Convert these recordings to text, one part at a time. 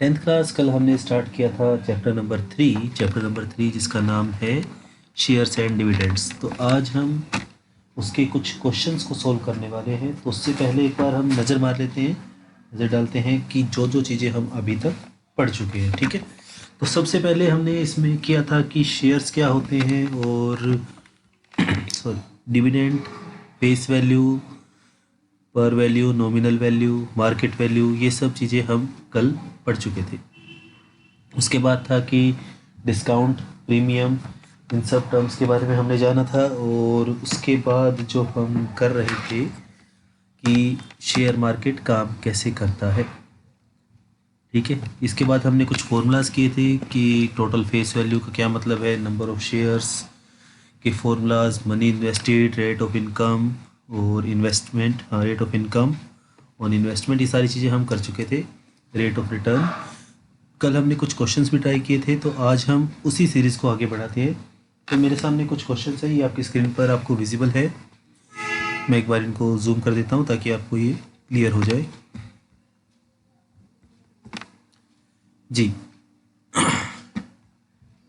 Tenth class कल हमने start किया था चैप्टर नंबर 3 जिसका नाम है शेयर्स एंड डिविडेंड्स। तो आज हम उसके कुछ क्वेश्चंस को सॉल्व करने वाले हैं। तो उससे पहले एक बार हम नज़र मार लेते हैं, नज़र डालते हैं कि जो जो चीज़ें हम अभी तक पढ़ चुके हैं। ठीक है, तो सबसे पहले हमने इसमें किया था कि शेयर्स क्या होते हैं और सॉरी डिविडेंड, फेस वैल्यू, पर value, nominal value, market value, ये सब चीज़ें हम कल पढ़ चुके थे। उसके बाद था कि डिस्काउंट, प्रीमियम, इन सब टर्म्स के बारे में हमने जाना था। और उसके बाद जो हम कर रहे थे कि शेयर मार्केट काम कैसे करता है। ठीक है, इसके बाद हमने कुछ फॉर्मूलाज किए थे कि टोटल फेस वैल्यू का क्या मतलब है, नंबर ऑफ शेयर्स के formulas, money invested, rate of income और investment, rate of income on investment, ये सारी चीज़ें हम कर चुके थे। रेट ऑफ रिटर्न, कल हमने कुछ क्वेश्चंस भी ट्राई किए थे। तो आज हम उसी सीरीज़ को आगे बढ़ाते हैं। तो मेरे सामने कुछ क्वेश्चंस है, ये आपकी स्क्रीन पर आपको विजिबल है। मैं एक बार इनको जूम कर देता हूँ ताकि आपको ये क्लियर हो जाए। जी,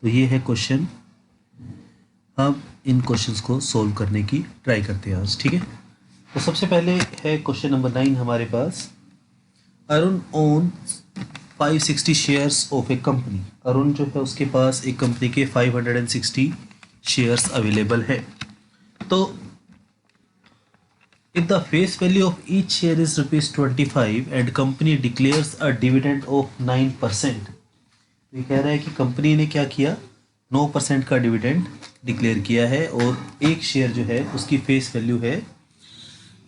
तो ये है क्वेश्चन। अब इन क्वेश्चंस को सोल्व करने की ट्राई करते हैं आज। ठीक है, तो सबसे पहले है क्वेश्चन नंबर 9 हमारे पास। Arun own 560 shares of a company. Arun जो है उसके पास एक कंपनी के 560 शेयर्स अवेलेबल है। तो if the face value of each share is ₹25 and company declares a dividend of 9%। ये कह रहा है कि कंपनी ने क्या किया, 9% का डिविडेंड डिक्लेयर किया है और एक शेयर जो है उसकी फेस वैल्यू है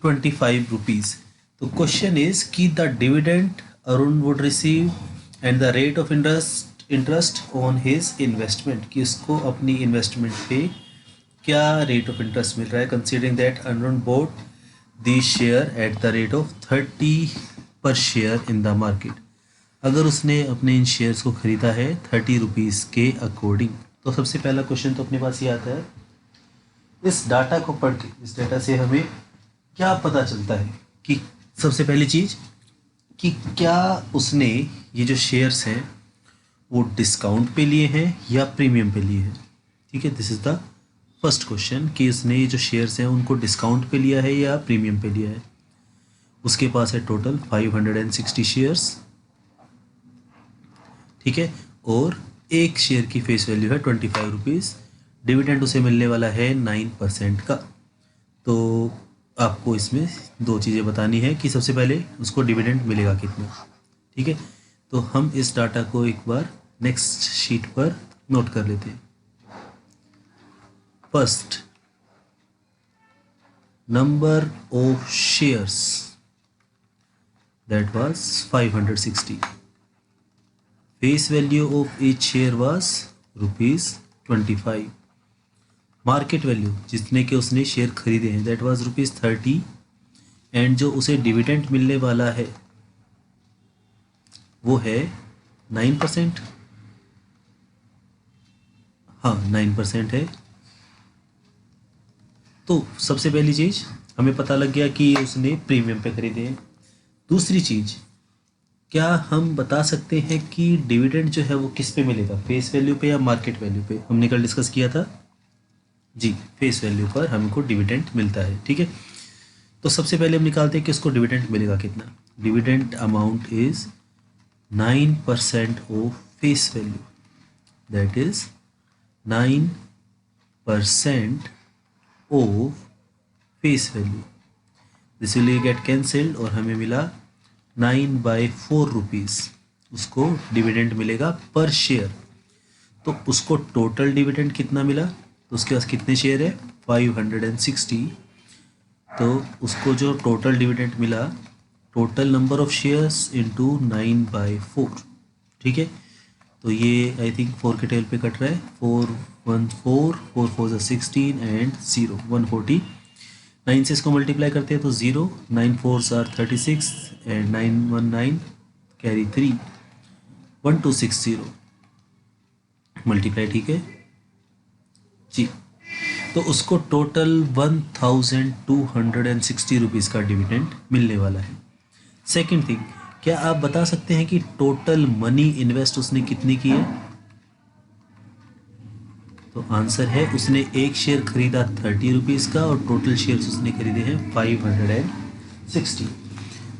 ₹25। तो क्वेश्चन इज कि the dividend Arun would receive and the rate of interest on his investment, कि उसको अपनी इन्वेस्टमेंट पे क्या रेट ऑफ इंटरेस्ट मिल रहा है, considering that Arun boat the share at the rate of 30 पर शेयर इन द मार्केट। अगर उसने अपने इन शेयर्स को खरीदा है 30 रुपीज़ के अकॉर्डिंग। तो सबसे पहला क्वेश्चन तो अपने पास ये आता है, इस डाटा को पढ़ के, इस डाटा से हमें क्या पता चलता है कि सबसे पहली चीज़ कि क्या उसने ये जो शेयर्स हैं वो डिस्काउंट पे लिए हैं या प्रीमियम पे लिए हैं। ठीक है, this is the first question कि उसने ये जो शेयर्स हैं उनको डिस्काउंट पे लिया है या प्रीमियम पे लिया है। उसके पास है टोटल 560 शेयर्स। ठीक है, और एक शेयर की फेस वैल्यू है 25 रुपीज़। डिविडेंड उसे मिलने वाला है 9% का। तो आपको इसमें दो चीज़ें बतानी है कि सबसे पहले उसको डिविडेंड मिलेगा कितना। ठीक है, तो हम इस डाटा को एक बार नेक्स्ट शीट पर नोट कर लेते हैं। First, number of shares that was 560. Face value of each share was ₹25. Market value जितने के उसने शेयर खरीदे हैं दैट वाज ₹30 एंड जो उसे डिविडेंड मिलने वाला है वो है 9%। हाँ, 9% है। तो सबसे पहली चीज़ हमें पता लग गया कि उसने प्रीमियम पे खरीदे हैं। दूसरी चीज़, क्या हम बता सकते हैं कि डिविडेंड जो है वो किस पे मिलेगा, फेस वैल्यू पे या मार्केट वैल्यू पे। हमने कल डिस्कस किया था जी, फेस वैल्यू पर हमको डिविडेंड मिलता है। ठीक है, तो सबसे पहले हम निकालते हैं कि उसको डिविडेंड मिलेगा कितना। Dividend amount is 9% of face value, that is 9% of face value. This will get cancelled और हमें मिला 9/4 रुपीज़ उसको डिविडेंड मिलेगा पर शेयर। तो उसको टोटल डिविडेंड कितना मिला, तो उसके पास कितने शेयर है 560। तो उसको जो टोटल डिविडेंड मिला, total number of shares into 9/4। ठीक है, तो ये आई थिंक 4 के टेल पे कट रहा है। 4 1 4 4 4 16 एंड 0 140। 9 से इसको मल्टीप्लाई करते हैं तो 0, 9 4 आर 36 एंड 9 1 9 कैरी 3 1260 मल्टीप्लाई। ठीक है जी, तो उसको टोटल 1260 रुपीज़ का डिविडेंड मिलने वाला है। सेकेंड थिंग क्या आप बता सकते हैं कि टोटल मनी इन्वेस्ट उसने कितनी की है? तो आंसर है उसने एक शेयर खरीदा 30 रुपीज़ का और टोटल शेयर्स उसने खरीदे हैं 560।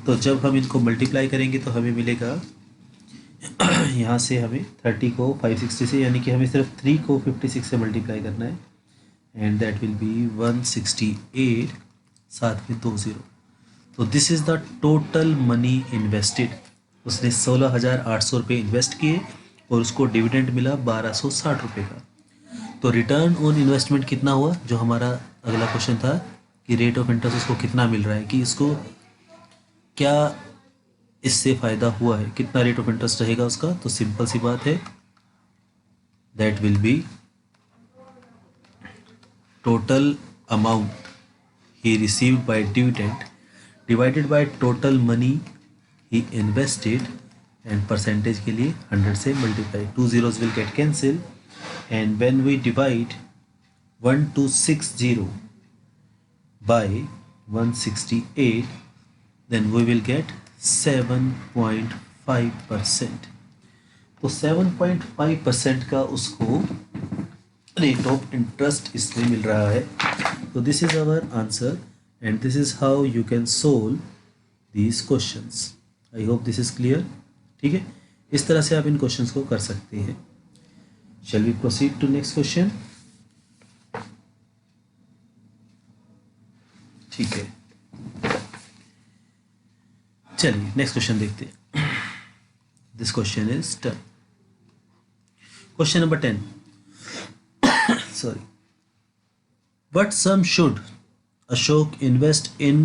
तो जब हम इनको मल्टीप्लाई करेंगे तो हमें मिलेगा यहाँ से हमें 30 को 560 से, यानी कि हमें सिर्फ 3 को 56 से मल्टीप्लाई करना है, एंड दैट विल बी 168, साथ में 2 ज़ीरो। तो this is the total money invested. उसने 16,800 रुपये इन्वेस्ट किए और उसको डिविडेंड मिला 1260 रुपये का। तो रिटर्न ऑन इन्वेस्टमेंट कितना हुआ, जो हमारा अगला क्वेश्चन था कि रेट ऑफ इंटरेस्ट उसको कितना मिल रहा है, कि इसको क्या इससे फ़ायदा हुआ है, कितना रेट ऑफ इंटरेस्ट रहेगा उसका। तो सिंपल सी बात है, that will be total amount he received by dividend divided by total money he invested, and percentage के लिए 100 से multiply, 2 zeros will get cancel, and when we divide 1260 by 168, then we will get 7.5%। तो 7.5% का उसको rate of interest इसमें मिल रहा है। तो this is our answer and this is how you can solve these questions. I hope this is clear. ठीक है, इस तरह से आप इन क्वेश्चंस को कर सकते हैं। Shall we proceed to next question? ठीक है, चलिए नेक्स्ट क्वेश्चन देखते हैं। This question is turn question number 10। Sorry, what sum should Ashok invest in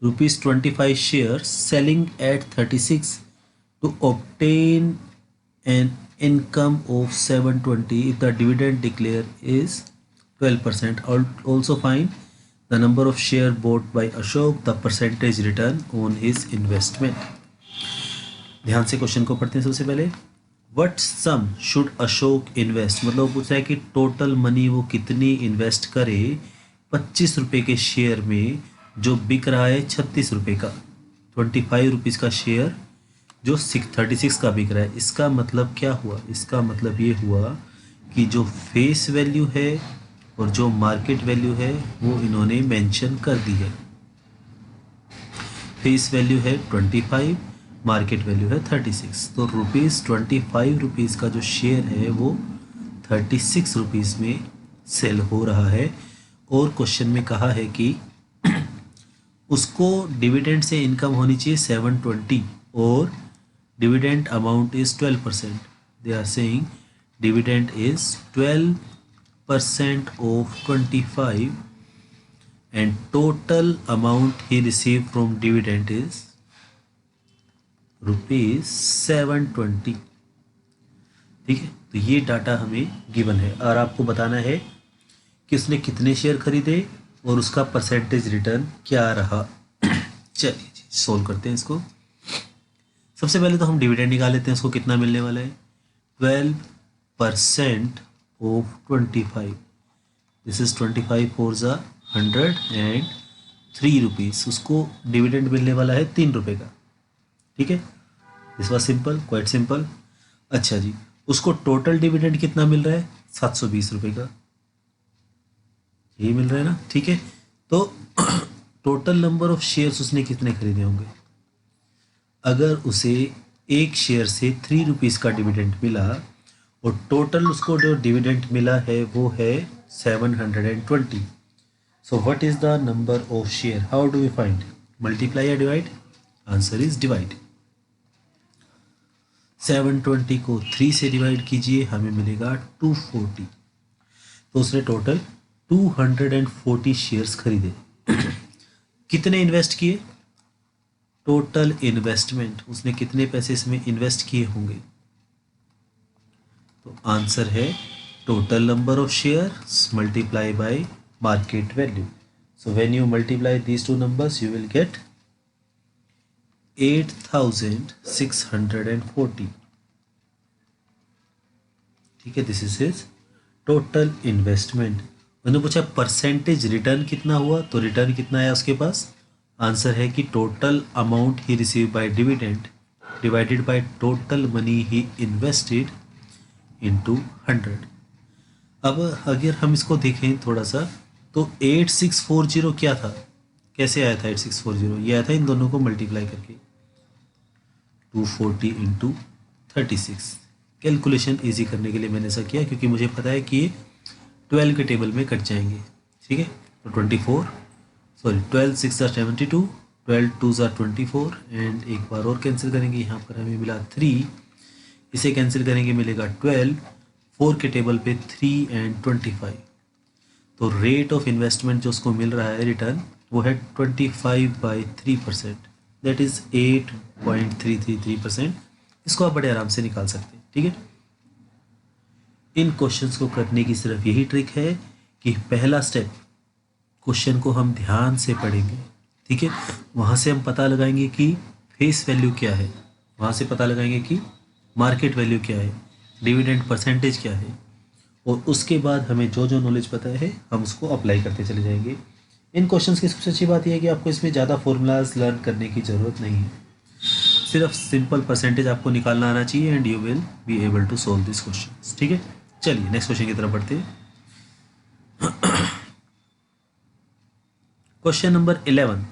₹25 shares selling at 36 to obtain an income of 720 if the dividend declared is 12%? Also find the number of share bought by Ashok, the percentage return on his investment। ध्यान से question को पढ़ते हैं। सबसे पहले what sum should Ashok invest, मतलब पूछा है कि टोटल मनी वो कितनी इन्वेस्ट करे 25 रुपये के शेयर में जो बिक रहा है 36 रुपये का, 25 रुपीज़ का शेयर जो 36 का बिक रहा है। इसका मतलब क्या हुआ, इसका मतलब ये हुआ कि जो फेस वैल्यू है और जो मार्केट वैल्यू है वो इन्होंने मेंशन कर दी है। फेस वैल्यू है 25, मार्केट वैल्यू है 36। तो ₹25 रुपीज़ का जो शेयर है वो 36 रुपीज़ में सेल हो रहा है। और क्वेश्चन में कहा है कि उसको डिविडेंड से इनकम होनी चाहिए 720 और dividend amount is 12%. They are saying dividend is 12% of 25 and total amount he received from dividend is ₹720। ठीक है, तो ये डाटा हमें गिवन है और आपको बताना है कि उसने कितने शेयर खरीदे और उसका परसेंटेज रिटर्न क्या रहा। चलिए जी सोल्व करते हैं इसको। सबसे पहले तो हम डिविडेंड निकाल लेते हैं, उसको कितना मिलने वाला है 12% ऑफ 25। दिस इज 25 4 ज़ा 100 एंड 3 रुपीज़। उसको डिविडेंड मिलने वाला है 3 रुपये का। ठीक है, this was simple, quite simple. अच्छा जी, उसको टोटल डिविडेंड कितना मिल रहा है 720 रुपये का, यही मिल रहा है ना। ठीक है, तो टोटल नंबर ऑफ शेयर्स उसने कितने खरीदे होंगे, अगर उसे एक शेयर से 3 रुपीज़ का डिविडेंड मिला और टोटल उसको जो डिविडेंड मिला है वो है 720। So what is the number of share, how do we find, multiply या डिवाइड? Answer is divide. 720 को 3 से डिवाइड कीजिए, हमें मिलेगा 240। तो उसने टोटल 240 शेयर्स खरीदे। कितने इन्वेस्ट किए, टोटल इन्वेस्टमेंट उसने कितने पैसे इसमें इन्वेस्ट किए होंगे। तो आंसर है total number of shares multiply by market value. So when you multiply these two numbers you will gate 8640। ठीक है, this is his total investment. मैंने पूछा परसेंटेज रिटर्न कितना हुआ, तो रिटर्न कितना है उसके पास, आंसर है कि total amount he receive by dividend divided by total money he invested into 100। अब अगर हम इसको देखें थोड़ा सा, तो 8640 क्या था, कैसे आया था 8640? ये आया था इन दोनों को मल्टीप्लाई करके, 240 इंटू 36। कैलकुलेशन ईजी करने के लिए मैंने ऐसा किया, क्योंकि मुझे पता है कि ये 12 के टेबल में कट जाएंगे। ठीक है, तो 12 6 72, 12 2 24, एंड एक बार और कैंसिल करेंगे, यहाँ पर हमें मिला 3, इसे कैंसिल करेंगे मिलेगा 12, 4 के टेबल पे 3 एंड 25। तो रेट ऑफ इन्वेस्टमेंट जो उसको मिल रहा है रिटर्न, वो है 25/3%, दैट इज़ 8.333%। इसको आप बड़े आराम से निकाल सकते हैं। ठीक है, इन क्वेश्चंस को करने की सिर्फ यही ट्रिक है कि पहला स्टेप, क्वेश्चन को हम ध्यान से पढ़ेंगे। ठीक है, वहाँ से हम पता लगाएंगे कि फेस वैल्यू क्या है, वहाँ से पता लगाएंगे कि मार्केट वैल्यू क्या है, डिविडेंड परसेंटेज क्या है, और उसके बाद हमें जो जो नॉलेज पता है हम उसको अप्लाई करते चले जाएंगे। इन क्वेश्चंस की सबसे अच्छी बात यह है कि आपको इसमें ज़्यादा फॉर्मूलाज लर्न करने की ज़रूरत नहीं है, सिर्फ सिंपल परसेंटेज आपको निकालना आना चाहिए and you will be able to solve this question. ठीक है, चलिए नेक्स्ट क्वेश्चन की तरफ बढ़ते हैं। क्वेश्चन नंबर 11,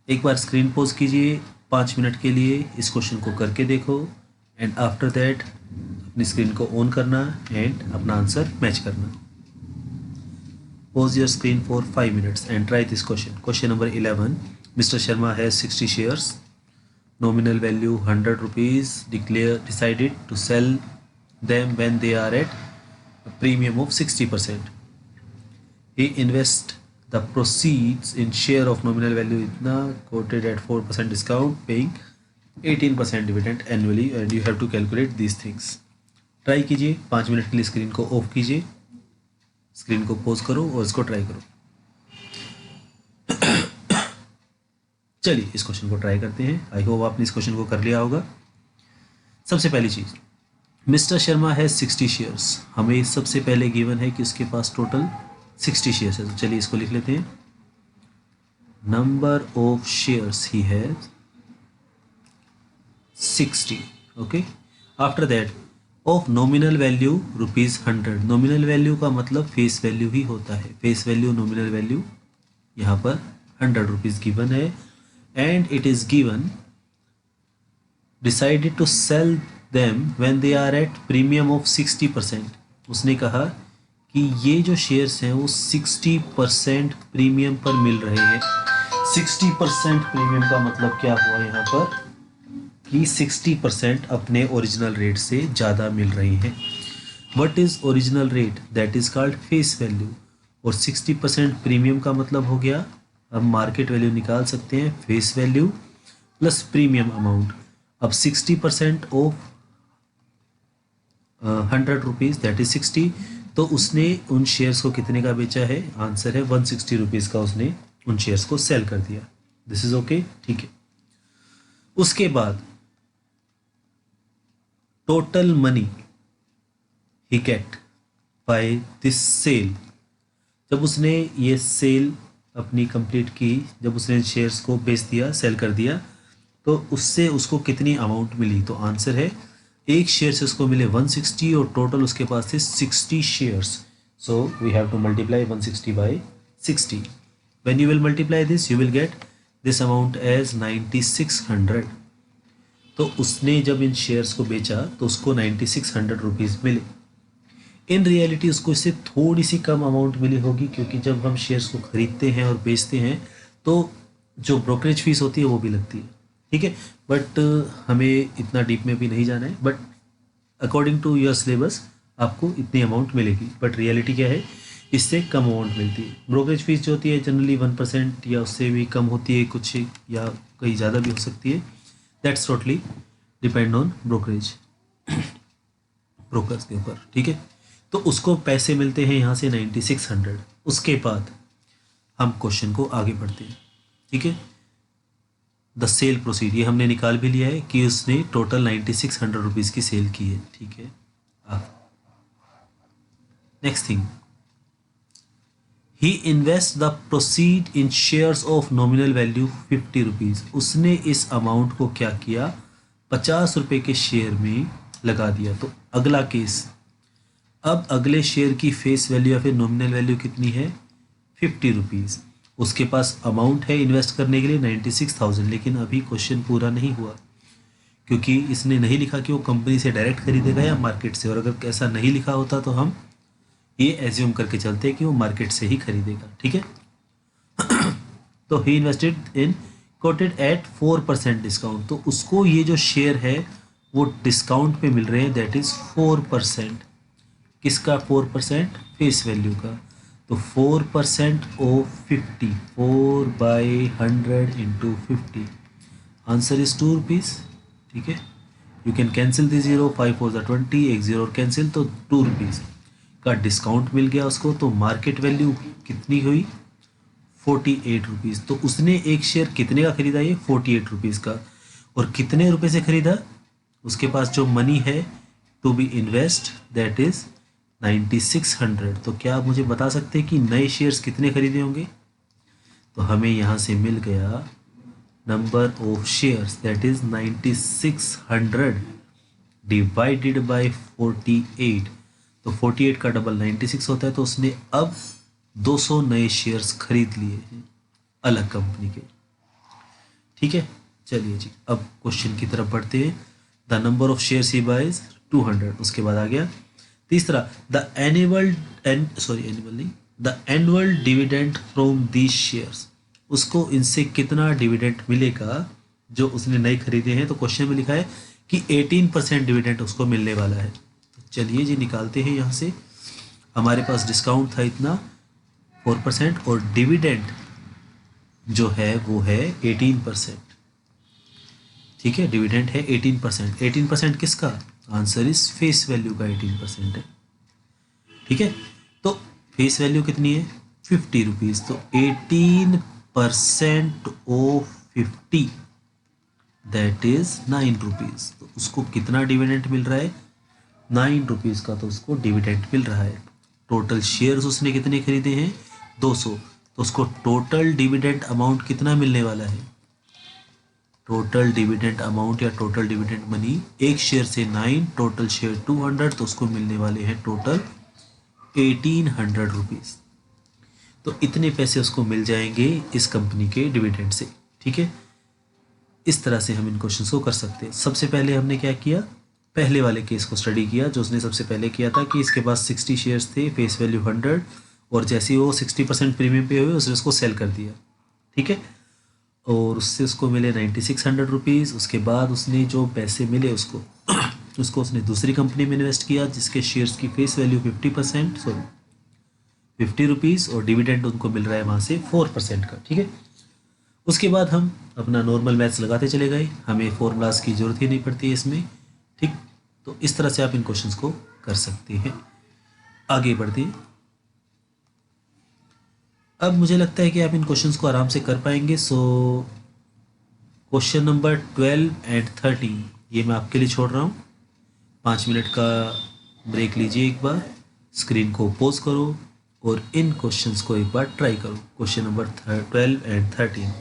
एक बार स्क्रीन पोज कीजिए 5 मिनट के लिए, इस क्वेश्चन को करके देखो, एंड आफ्टर दैट अपनी स्क्रीन को ऑन करना एंड अपना आंसर मैच करना। Pause your screen for 5 minutes and try this question. Question number 11. Mr. Sharma has 60 shares. Nominal value 100 rupees. Decided to sell them when they are at a premium of 60%. He invests the proceeds in share of nominal value itna, quoted at 4% discount, paying 18% dividend annually, and you have to calculate these things. Try कीजिए, 5 minute के लिए screen को of कीजिए, screen को pause करो और इसको try करो। चलिए इस क्वेश्चन को ट्राई करते हैं। आई होप आपने इस क्वेश्चन को कर लिया होगा। सबसे पहली चीज, मिस्टर शर्मा है 60 शेयर्स। हमें सबसे पहले गिवन है कि उसके पास टोटल 60 शेयर्स है, तो चलिए इसको लिख लेते हैं। Number of shares he has 60। Okay, after that of nominal value ₹100। Nominal value का मतलब फेस वैल्यू ही होता है, फेस वैल्यू नॉमिनल वैल्यू, यहाँ पर 100 रुपीज़ गिवन है, and it is given decided to sell them when they are at premium of 60%। उसने कहा कि ये जो शेयर्स हैं वो 60% प्रीमियम पर मिल रहे हैं। 60% प्रीमियम का मतलब क्या हुआ यहाँ पर कि 60% अपने ओरिजिनल रेट से ज़्यादा मिल रही हैं। What is original rate? That is called face value. और 60% प्रीमियम का मतलब हो गया, हम मार्केट वैल्यू निकाल सकते हैं, face value plus premium amount. अब 60% ऑफ 100 रुपीज़ दैट इज़ 60, तो उसने उन शेयर्स को कितने का बेचा है? आंसर है 160 रुपीज़ का उसने उन शेयर्स को सेल कर दिया। दिस इज़ ओके, ठीक है। उसके बाद total money he get by this sale. जब उसने ये सेल अपनी कंप्लीट की, जब उसने शेयर्स को बेच दिया, सेल कर दिया, तो उससे उसको कितनी अमाउंट मिली? तो आंसर है एक शेयर से उसको मिले 160 और टोटल उसके पास थे 60 shares. So we have to multiply 160 by 60। When you will multiply this you will get this amount as 9600। तो उसने जब इन शेयर्स को बेचा तो उसको 9600 रुपीज़ मिले। इन रियलिटी उसको इससे थोड़ी सी कम अमाउंट मिली होगी, क्योंकि जब हम शेयर्स को खरीदते हैं और बेचते हैं तो जो ब्रोकरेज फीस होती है वो भी लगती है, ठीक है। बट हमें इतना डीप में भी नहीं जाना है, but according to your syllabus आपको इतनी अमाउंट मिलेगी। बट रियलिटी क्या है, इससे कम अमाउंट मिलती है। ब्रोकरेज फीस जो होती है जनरली 1% या उससे भी कम होती है, कुछ या कहीं ज़्यादा भी हो सकती है। That's totally depend on brokerage, brokers के ऊपर, ठीक है। तो उसको पैसे मिलते हैं यहाँ से 9600। उसके बाद हम क्वेश्चन को आगे बढ़ते हैं, ठीक है। द सेल प्रोसीड, ये हमने निकाल भी लिया है कि उसने टोटल 9600 रुपीज़ की सेल की है, ठीक है। Next thing, he invest the proceed in shares of nominal value 50 rupees. उसने इस अमाउंट को क्या किया, 50 रुपये के शेयर में लगा दिया। तो अगला केस, अब अगले शेयर की फेस वैल्यू या फिर नॉमिनल वैल्यू कितनी है, 50 रुपीज़। उसके पास अमाउंट है इन्वेस्ट करने के लिए 96,000, लेकिन अभी क्वेश्चन पूरा नहीं हुआ क्योंकि इसने नहीं लिखा कि वो कंपनी से डायरेक्ट खरीदेगा या मार्केट से। और अगर ऐसा नहीं लिखा होता तो हम ये एज्यूम करके चलते हैं कि वो मार्केट से ही खरीदेगा। ठीक है। तो he invested in quoted at 4% discount. तो उसको ये जो शेयर है वो डिस्काउंट पे मिल रहे हैं, दैट इज 4%। किसका 4%, फेस वैल्यू का। तो 4% of 50, 4/100 into 50, answer is 2 rupees. ठीक है। यू कैन कैंसिल दी 0, 5 4 20, एक 0 और कैंसिल, तो 2 रुपीज़ का डिस्काउंट मिल गया उसको। तो मार्केट वैल्यू कितनी हुई, 48 रुपीज़। तो उसने एक शेयर कितने का खरीदा, ये 48 रुपीज़ का। और कितने रुपए से खरीदा, उसके पास जो मनी है to be invest, that is 9600। तो क्या आप मुझे बता सकते हैं कि नए शेयर्स कितने खरीदे होंगे। तो हमें यहाँ से मिल गया number of shares, that is 9600 divided by 48। तो 48 का डबल 96 होता है। तो उसने अब 200 नए शेयर्स खरीद लिए हैं अलग कंपनी के। ठीक है। चलिए जी, अब क्वेश्चन की तरफ बढ़ते हैं। The number of shares he buys 200। उसके बाद आ गया तीसरा, the annual dividend from these shares. उसको इनसे कितना डिविडेंड मिलेगा जो उसने नए खरीदे हैं। तो क्वेश्चन में लिखा है कि 18% डिविडेंड उसको मिलने वाला है। तो चलिए जी निकालते हैं यहाँ से। हमारे पास डिस्काउंट था इतना 4% और डिविडेंड जो है वो है 18%। ठीक है, डिविडेंड है 18%। 18% किसका, आंसर इज फेस वैल्यू का 18% है। ठीक है। तो फेस वैल्यू कितनी है, 50 रुपीज़। तो 18% ऑफ 50 दैट इज 9 रुपीज़। तो उसको कितना डिविडेंड मिल रहा है, 9 रुपीज़ का। तो उसको डिविडेंड मिल रहा है। टोटल शेयर्स उसने कितने खरीदे हैं, 200। तो उसको टोटल डिविडेंड अमाउंट कितना मिलने वाला है, टोटल डिविडेंड अमाउंट या टोटल डिविडेंड मनी, एक शेयर से 9, टोटल शेयर 200, तो उसको मिलने वाले हैं टोटल 1800 रुपीज़। तो इतने पैसे उसको मिल जाएंगे इस कंपनी के डिविडेंड से। ठीक है। इस तरह से हम इन क्वेश्चन को कर सकते हैं। सबसे पहले हमने क्या किया, पहले वाले केस को स्टडी किया जो उसने सबसे पहले किया था कि इसके पास 60 शेयर्स थे, फेस वैल्यू 100, और जैसे ही वो 60% प्रीमियम पे हुए उसने उसको सेल कर दिया। ठीक है। और उससे उसको मिले 9600 रुपीज़। उसके बाद उसने जो पैसे मिले उसको उसने दूसरी कंपनी में इन्वेस्ट किया जिसके शेयर्स की फेस वैल्यू 50 रुपीज़ और डिविडेंड उनको मिल रहा है वहाँ से 4% का। ठीक है। उसके बाद हम अपना नॉर्मल मैथ्स लगाते चले गए, हमें फॉर्मूलाज की ज़रूरत ही नहीं पड़ती है इसमें। ठीक। तो इस तरह से आप इन क्वेश्चंस को कर सकते हैं। आगे बढ़ते हैं। अब मुझे लगता है कि आप इन क्वेश्चंस को आराम से कर पाएंगे। सो क्वेश्चन नंबर 12 एंड 13 ये मैं आपके लिए छोड़ रहा हूँ। 5 मिनट का ब्रेक लीजिए, एक बार स्क्रीन को पॉज करो और इन क्वेश्चंस को एक बार ट्राई करो। Question number 12 and 13।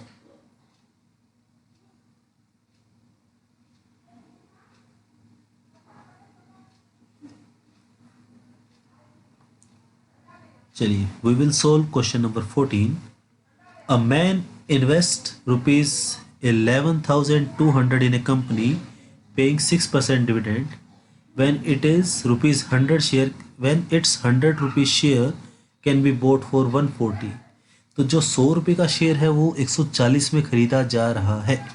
चलिए, we will solve question number 14। A man invest ₹11,200 in a company paying 6% dividend when it is ₹100 share, when its 100 rupees share can be bought for 140। तो जो 100 रुपये का शेयर है वो 140 में खरीदा जा रहा है।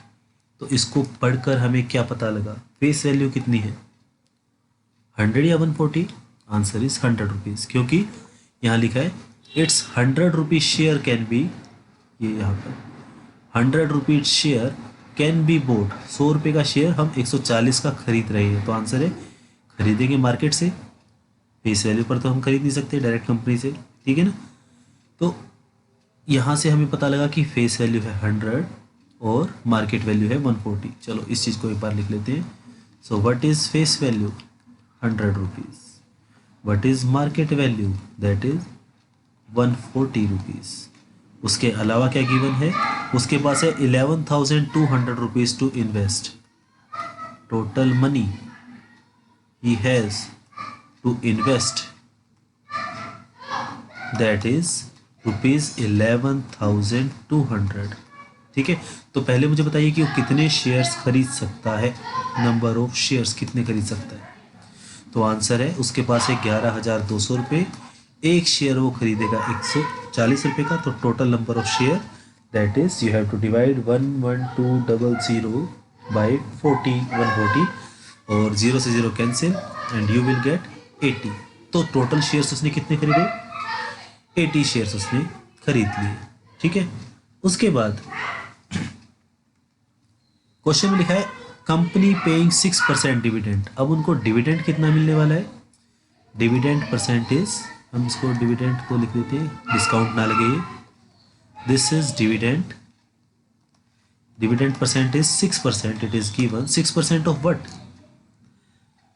तो इसको पढ़कर हमें क्या पता लगा, फेस वैल्यू कितनी है, 100 या 140, आंसर इज 100 रुपीज़, क्योंकि यहाँ लिखा है it's 100 rupees share can be, ये यहाँ पर 100 rupees share can be boat, 100 रुपये का शेयर हम 140 का खरीद रहे हैं। तो आंसर है खरीदेंगे मार्केट से, फेस वैल्यू पर तो हम खरीद नहीं सकते डायरेक्ट कंपनी से। ठीक है ना। तो यहाँ से हमें पता लगा कि फेस वैल्यू है 100 और मार्केट वैल्यू है 140। चलो इस चीज़ को एक बार लिख लेते हैं। So what is face value, 100 rupees. What is market value, that is 140 rupees. उसके अलावा क्या गिवन है, उसके पास है 11,200 rupees to invest. Total money he has to invest, that is ₹11,200। ठीक है, तो पहले मुझे बताइए कि वो कितने शेयर्स खरीद सकता है, नंबर ऑफ शेयर्स कितने खरीद सकता है। तो आंसर है उसके पास है 11,200 रुपये। एक शेयर वो खरीदेगा 140 रुपये का। तो total number of share that is you have to divide 11200 by 140 और 0 से 0 cancel and you will get 80। तो टोटल शेयर्स उसने कितने खरीदे, 80 शेयर्स उसने खरीद लिए। ठीक है, उसके बाद क्वेश्चन में लिखा है कंपनी पेइंग 6% डिविडेंड। अब उनको डिविडेंड कितना मिलने वाला है, डिविडेंड परसेंटेज, हम इसको डिविडेंड को लिख देते हैं, डिस्काउंट ना लगे। This is dividend, dividend percentage 6%, it is given 6% of what,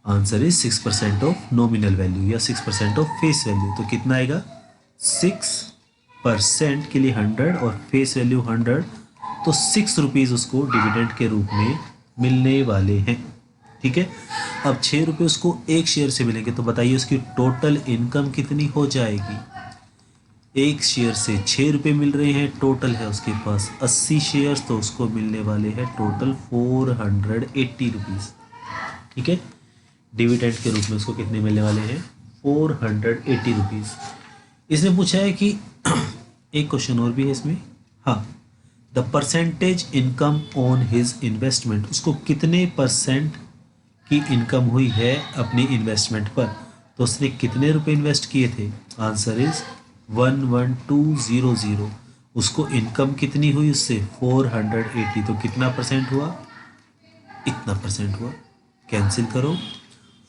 answer is 6% of nominal value या 6% ऑफ फेस वैल्यू। तो कितना आएगा, 6% के लिए 100 और फेस वैल्यू 100, तो 6 रुपीज़ उसको डिविडेंड के रूप में मिलने वाले हैं। ठीक है, अब 6 रुपये उसको एक शेयर से मिलेंगे, तो बताइए उसकी टोटल इनकम कितनी हो जाएगी। एक शेयर से 6 रुपये मिल रहे हैं, टोटल है उसके पास 80 शेयर्स, तो उसको मिलने वाले हैं टोटल 480 रुपीज़। ठीक है, डिविडेंड के रूप में उसको कितने मिलने वाले हैं, 480 रुपीज़। इसने पूछा है कि एक क्वेश्चन और भी है इसमें, हाँ, the percentage income on his investment, उसको कितने परसेंट की इनकम हुई है अपनी इन्वेस्टमेंट पर। तो उसने कितने रुपए इन्वेस्ट किए थे, आंसर इज 11200। उसको इनकम कितनी हुई उससे, 480। तो कितना परसेंट हुआ, इतना परसेंट हुआ। कैंसिल करो,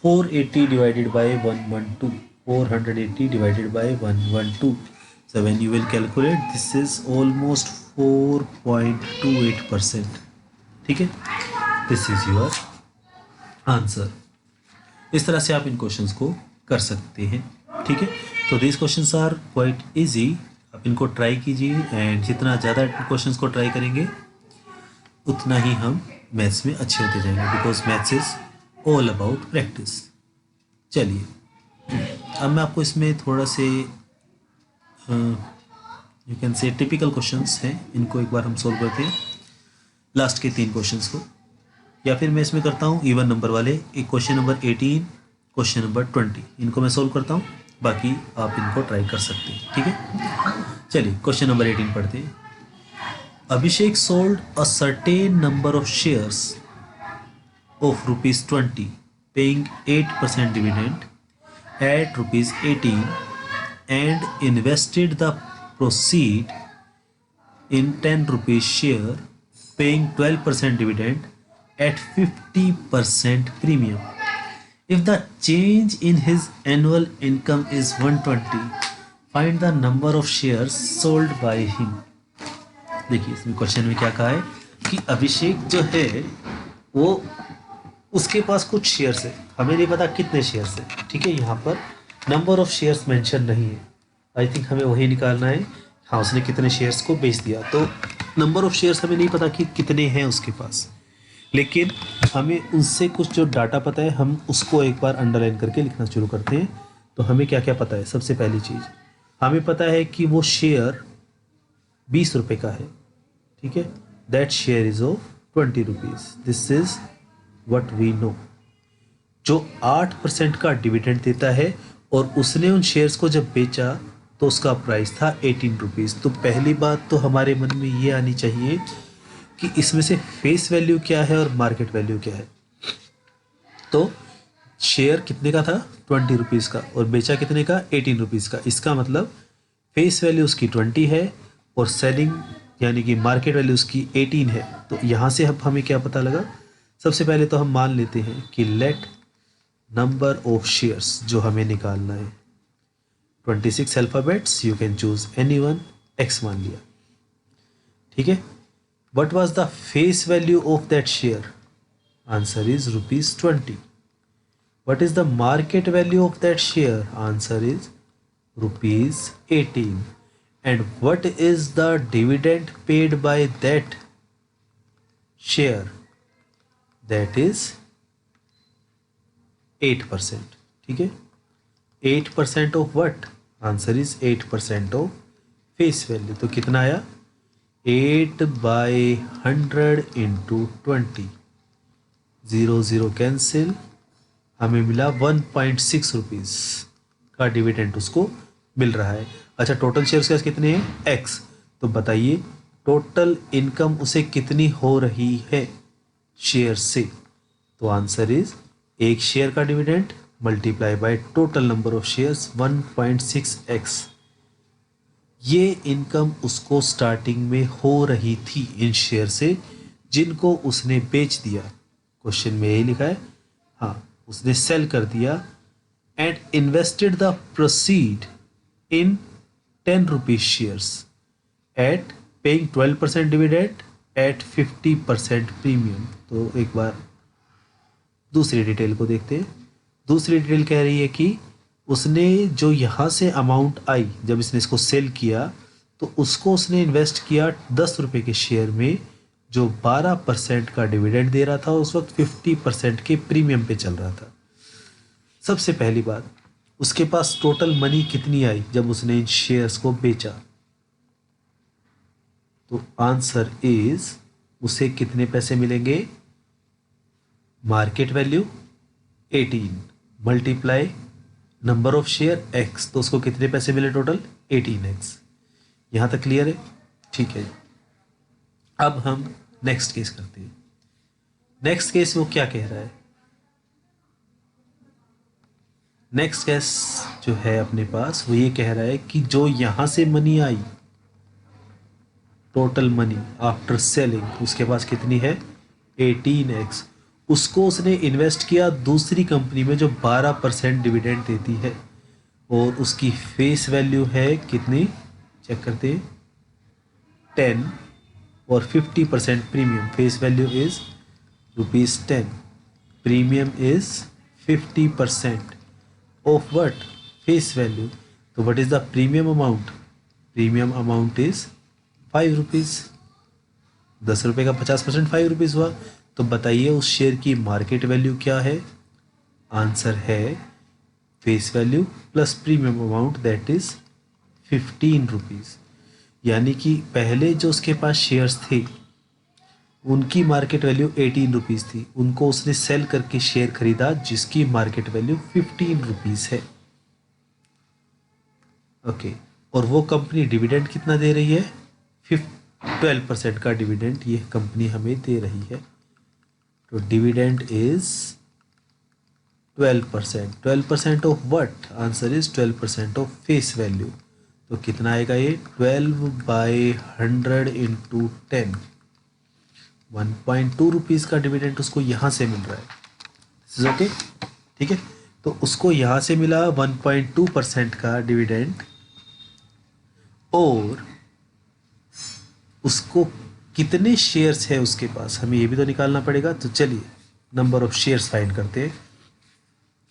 480 divided by 112, 480 divided by 112। So when you will calculate, this is almost 4.28%. ठीक है, दिस इज योर आंसर। इस तरह से आप इन क्वेश्चंस को कर सकते हैं। ठीक है, तो this questions are quite easy, आप इनको ट्राई कीजिए एंड जितना ज़्यादा क्वेश्चंस को ट्राई करेंगे उतना ही हम मैथ्स में अच्छे होते जाएंगे, because maths is all about practice. चलिए, अब मैं आपको इसमें थोड़ा से you can say typical questions हैं, इनको एक बार हम सोल्व करते हैं, लास्ट के 3 क्वेश्चंस को, या फिर मैं इसमें करता हूँ इवन नंबर वाले, एक क्वेश्चन नंबर 18, क्वेश्चन नंबर 20, इनको मैं सोल्व करता हूँ, बाकी आप इनको ट्राई कर सकते हैं। ठीक है, चलिए क्वेश्चन नंबर 18 पढ़ते हैं। Abhishek sold a certain number of shares of ₹20, paying 8% dividend at ₹18 and invested the proceed in 10 rupees share, paying 12% dividend at 50% premium. If the change in his annual income is 120, find the number of shares sold by him. देखिए इसमें question में क्या कहा है कि अभिषेक जो है वो, उसके पास कुछ शेयर्स है, हमें नहीं पता कितने शेयर्स है। ठीक है, यहाँ पर नंबर ऑफ शेयर्स मेंशन नहीं है, आई थिंक हमें वही निकालना है। हाँ, उसने कितने शेयर्स को बेच दिया, तो नंबर ऑफ शेयर्स हमें नहीं पता कि कितने हैं उसके पास, लेकिन हमें उससे कुछ जो डाटा पता है हम उसको एक बार अंडरलाइन करके लिखना शुरू करते हैं। तो हमें क्या क्या पता है, सबसे पहली चीज़ हमें पता है कि वो शेयर 20 रुपये का है। ठीक है, that share is of 20 rupees, this is what we know. जो 8% का डिविडेंड देता है और उसने उन शेयर्स को जब बेचा तो उसका प्राइस था 18 रुपीज़। तो पहली बात तो हमारे मन में ये आनी चाहिए कि इसमें से फेस वैल्यू क्या है और मार्केट वैल्यू क्या है। तो शेयर कितने का था, 20 रुपीज़ का, और बेचा कितने का, 18 रुपीज़ का। इसका मतलब फेस वैल्यू उसकी 20 है और सेलिंग यानी कि मार्केट वैल्यू उसकी 18 है। तो यहाँ से अब हमें क्या पता लगा, सबसे पहले तो हम मान लेते हैं कि लेट नंबर ऑफ शेयर्स जो हमें निकालना है 26 alphabets, you can choose any one, x मान लिया। ठीक है, what was the face value of that share, answer is ₹20। What is the market value of that share, answer is ₹18. And what is the dividend paid by that share? That is 8%. ठीक है, 8% of what? Answer is 8% of face value. तो कितना आया? 8/100 into 20, 0 0 cancel, हमें मिला 1.6 rupees का dividend उसको मिल रहा है। अच्छा, टोटल शेयर्स के कितने हैं? एक्स। तो बताइए टोटल इनकम उसे कितनी हो रही है शेयर से? तो आंसर इज एक शेयर का dividend multiply by total number of shares 1.6x। ये इनकम उसको स्टार्टिंग में हो रही थी इन शेयर से जिनको उसने बेच दिया। क्वेश्चन में यही लिखा है, हाँ, उसने सेल कर दिया and invested the proceed in 10 rupees shares at paying 12% dividend at 50% premium. तो एक बार दूसरी डिटेल को देखते हैं। दूसरी डिटेल कह रही है कि उसने जो यहाँ से अमाउंट आई जब इसने इसको सेल किया तो उसको उसने इन्वेस्ट किया 10 रुपये के शेयर में जो 12% का डिविडेंड दे रहा था, उस वक्त 50% के प्रीमियम पे चल रहा था। सबसे पहली बात, उसके पास टोटल मनी कितनी आई जब उसने इन शेयर्स को बेचा? तो आंसर इज उसे कितने पैसे मिलेंगे? Market value 18 multiply number of share x, तो उसको कितने पैसे मिले टोटल? 18x। यहां तक क्लियर है? ठीक है, अब हम नेक्स्ट केस करते हैं। नेक्स्ट केस वो क्या कह रहा है? नेक्स्ट केस जो है अपने पास वो ये कह रहा है कि जो यहां से money I, total money after selling, उसके पास कितनी है? 18x। उसको उसने इन्वेस्ट किया दूसरी कंपनी में जो 12% डिविडेंड देती है और उसकी फेस वैल्यू है कितनी? चेक करते हैं, 10 और 50% premium. Face value is ₹10, premium is 50% of what? Face value. तो what is the premium amount? Premium amount is 5 rupees. 10 रुपये का 50% 5 रुपीज़ हुआ। तो बताइए उस शेयर की मार्केट वैल्यू क्या है? आंसर है face value plus premium amount, that is 15 rupees. यानी कि पहले जो उसके पास शेयर्स थे उनकी मार्केट वैल्यू 18 रुपीज़ थी, उनको उसने सेल करके शेयर खरीदा जिसकी मार्केट वैल्यू 15 रुपीज़ है। ओके, और वो कंपनी डिविडेंड कितना दे रही है? 12% का डिविडेंड ये कंपनी हमें दे रही है। तो dividend is 12%। 12% of what? Answer is 12% of face value. तो कितना आएगा ये? 12/100 इंटू 10, 1.2 रुपीज़ का डिविडेंड उसको यहाँ से मिल रहा है। ओके, ठीक है, तो उसको यहाँ से मिला 1.2% का डिविडेंड और उसको कितने शेयर्स है उसके पास, हमें ये भी तो निकालना पड़ेगा। तो चलिए नंबर ऑफ शेयर्स फाइंड करते हैं।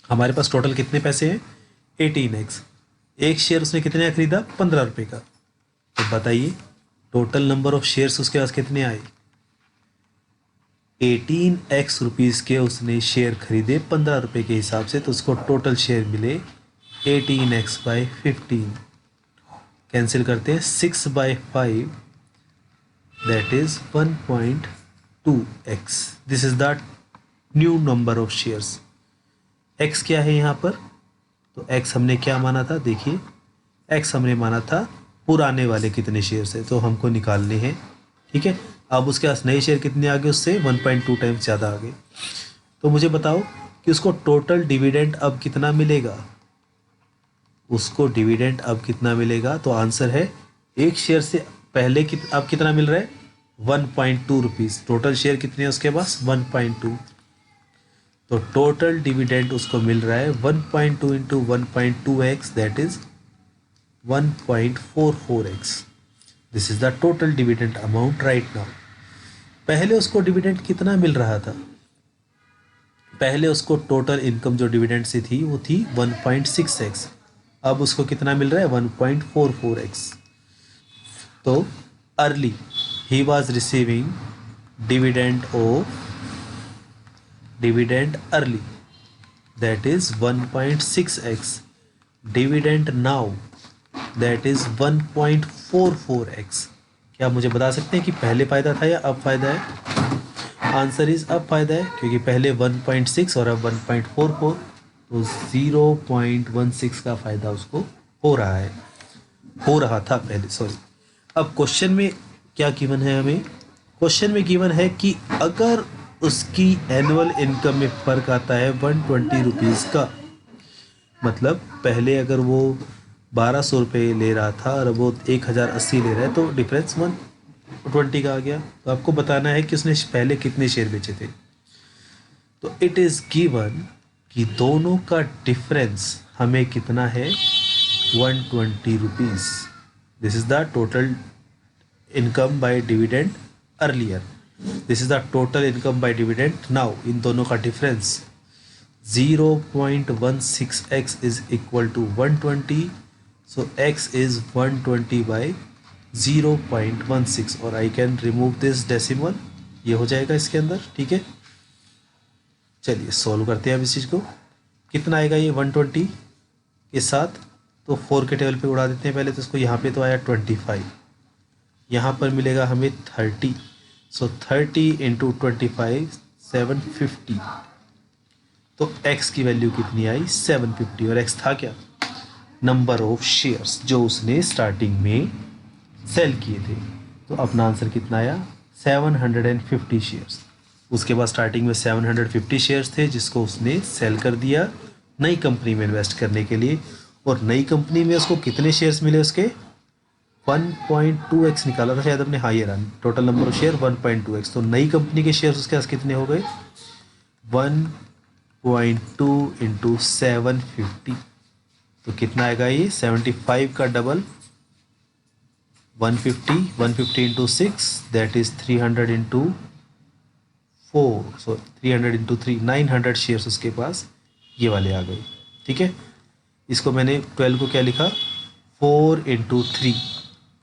हमारे पास टोटल कितने पैसे हैं? 18x। एक शेयर उसने कितने का खरीदा? 15 रुपये का। तो बताइए टोटल नंबर ऑफ शेयर्स उसके पास कितने आए? 18x रुपीज़ के उसने शेयर खरीदे 15 रुपये के हिसाब से, तो उसको टोटल शेयर मिले 18x/15। कैंसिल करते हैं, 6/5 that is 1.2x। this is the new number of shares। x क्या है यहाँ पर? तो x हमने क्या माना था? देखिए x हमने माना था पुराने वाले कितने शेयर्स है, तो हमको निकालने हैं। ठीक है, अब उसके पास नए शेयर कितने आ गए? उससे 1.2 टाइम्स ज़्यादा आ गए। तो मुझे बताओ कि उसको टोटल डिविडेंड अब कितना मिलेगा? उसको डिविडेंड अब कितना मिलेगा? तो आंसर है एक शेयर से पहले अब कितना मिल रहा है? 1.2 रुपीज़। टोटल शेयर कितने हैं उसके पास? 1.2। तो टोटल डिविडेंड उसको मिल रहा है 1.2 into 1.2x, that is 1.44x। This is the total dividend amount right now. पहले उसको डिविडेंड कितना मिल रहा था? पहले उसको टोटल इनकम जो डिविडेंड से थी वो थी 1.6x। अब उसको कितना मिल रहा है 1.44x। तो early he was receiving dividend early, that is 1.6x, dividend now, that is 1.44x। क्या आप मुझे बता सकते हैं कि पहले फ़ायदा था या अब फ़ायदा है? आंसर इज़ अब फ़ायदा है, क्योंकि पहले 1.6 और अब 1.44, तो 0.16 का फ़ायदा उसको हो रहा था पहले, सॉरी। अब क्वेश्चन में क्या गिवन है हमें? क्वेश्चन में गिवन है कि अगर उसकी एनुअल इनकम में फ़र्क आता है 120 रुपीज़ का, मतलब पहले अगर वो 1200 रुपये ले रहा था और वो 1080 ले रहा है, तो डिफरेंस 120 का आ गया। तो आपको बताना है कि उसने पहले कितने शेयर बेचे थे। तो इट इज़ गिवन कि दोनों का डिफरेंस हमें कितना है 120 rupees. This is the total income by dividend earlier, this is the total income by dividend now. इन दोनों का difference 0.16x is equal to 120, so x is 120 by 0.16, और I can remove this decimal, ये हो जाएगा इसके अंदर, ठीक है। चलिए सॉल्व करते हैं अब इस चीज़ को। कितना आएगा ये 120 के साथ? तो 4 के टेबल पे उड़ा देते हैं पहले, तो इसको यहाँ पे तो आया 25, यहाँ पर मिलेगा हमें 30, सो 30 इंटू 25 750, तो x की वैल्यू कितनी आई 750, और x था क्या? नंबर ऑफ शेयर्स जो उसने स्टार्टिंग में सेल किए थे। तो अपना आंसर कितना आया 750 शेयर्स। उसके बाद स्टार्टिंग में 750 शेयर्स थे जिसको उसने सेल कर दिया नई कंपनी में इन्वेस्ट करने के लिए, और नई कंपनी में उसको कितने शेयर्स मिले? उसके 1.2x निकाला था शायद अपने, हाँ ये रहा total number of share 1.2x। तो नई कंपनी के शेयर्स उसके पास कितने हो गए 1.2 इंटू 750, तो कितना आएगा ये 75 का double 150 into 6, that is 300 into 4, so 300 into 3, 900 shares उसके पास ये वाले आ गए, ठीक है। इसको मैंने 12 को क्या लिखा 4 इंटू 3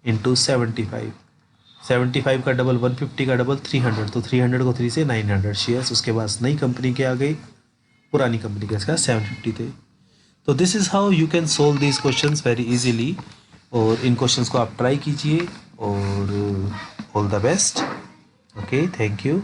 इंटू 75 का डबल 150 का डबल 300, तो 300 को 3 से 900 शेयर्स उसके पास नई कंपनी के आ गई, पुरानी कंपनी के इसका 750 थे। तो this is how you can solve this questions very easily, और इन क्वेश्चंस को आप ट्राई कीजिए, और all the best. Okay, thank you.